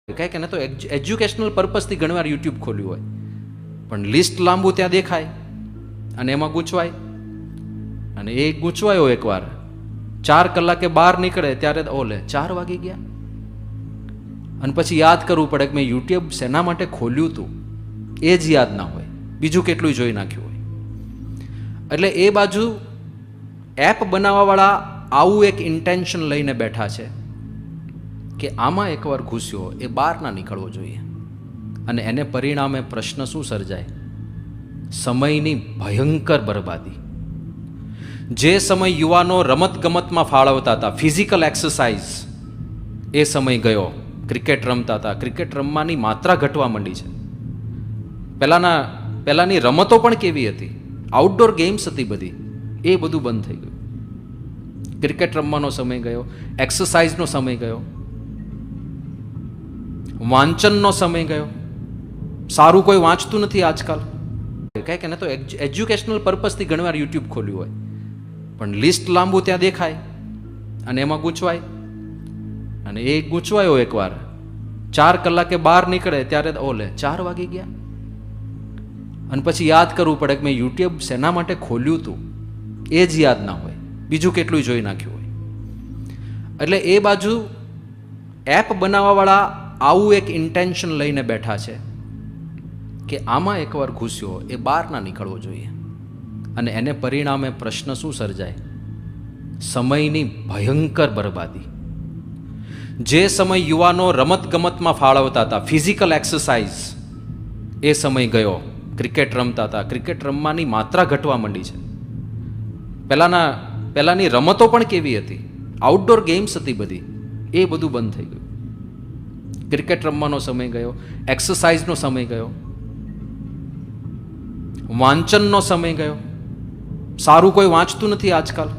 કંઈક એને તો એજ્યુકેશનલ પર્પઝથી ઘણીવાર યુટ્યુબ ખોલ્યું હોય પણ લિસ્ટ લાંબુ ત્યાં દેખાય અને એમાં ગૂંચવાય અને એ ગૂંચવાયો એકવાર 4 કલાકે બહાર નીકળે ત્યારે ઓલે 4 વાગી ગયા અને પછી યાદ કરવું પડે કે મેં યુટ્યુબ શેના માટે ખોલ્યું હતું એ જ યાદ ના હોય, બીજું કેટલું જોઈ નાખ્યું હોય. એટલે એ બાજુ એપ બનાવવાવાળા આવું એક ઇન્ટેન્શન લઈને બેઠા છે કે આમાં એકવાર ઘૂસ્યો એ બહાર ના નીકળવો જોઈએ અને એને પરિણામે પ્રશ્ન શું સર્જાય? સમયની ભયંકર બરબાદી. જે સમય યુવાનો રમતગમતમાં ફાળવતા હતા, ફિઝિકલ એક્સરસાઇઝ, એ સમય ગયો. ક્રિકેટ રમતા હતા, ક્રિકેટ રમવાની માત્રા ઘટવા માંડી છે. પહેલાની રમતો પણ કેવી હતી, આઉટડોર ગેમ્સ હતી બધી, એ બધું બંધ થઈ ગયું. ક્રિકેટ રમવાનો સમય ગયો, એક્સરસાઇઝનો સમય ગયો, વાંચનનો સમય ગયો. સારું કોઈ વાંચતું નથી આજકાલ. કંઈક એને તો એજ્યુકેશનલ પર્પઝથી ઘણીવાર યુટ્યુબ ખોલ્યું હોય પણ લિસ્ટ લાંબુ ત્યાં દેખાય અને એમાં ગૂંચવાય અને એ ગૂંચવાયો એકવાર 4 કલાકે બહાર નીકળે ત્યારે ઓલે 4 વાગી ગયા અને પછી યાદ કરવું પડે કે મેં યુટ્યુબ શેના માટે ખોલ્યું હતું એ જ યાદ ના હોય, બીજું કેટલું જોઈ નાખ્યું હોય. એટલે એ બાજુ એપ બનાવવાવાળા આવું એક ઇન્ટેન્શન લઈને બેઠા છે કે આમાં એકવાર ઘૂસ્યો એ બહાર ના નીકળવો જોઈએ અને એને પરિણામે પ્રશ્ન શું સર્જાય? સમયની ભયંકર બરબાદી. જે સમય યુવાનો રમતગમતમાં ફાળવતા હતા, ફિઝિકલ એક્સરસાઇઝ, એ સમય ગયો. ક્રિકેટ રમતા હતા, ક્રિકેટ રમવાની માત્રા ઘટવા માંડી છે. પહેલાની રમતો પણ કેવી હતી, આઉટડોર ગેમ્સ હતી બધી, એ બધું બંધ થઈ ગયું. ક્રિકેટ રમવાનો સમય ગયો, એક્સરસાઇઝનો સમય ગયો, વાંચનનો સમય ગયો. સારું કોઈ વાંચતું નથી આજકાલ.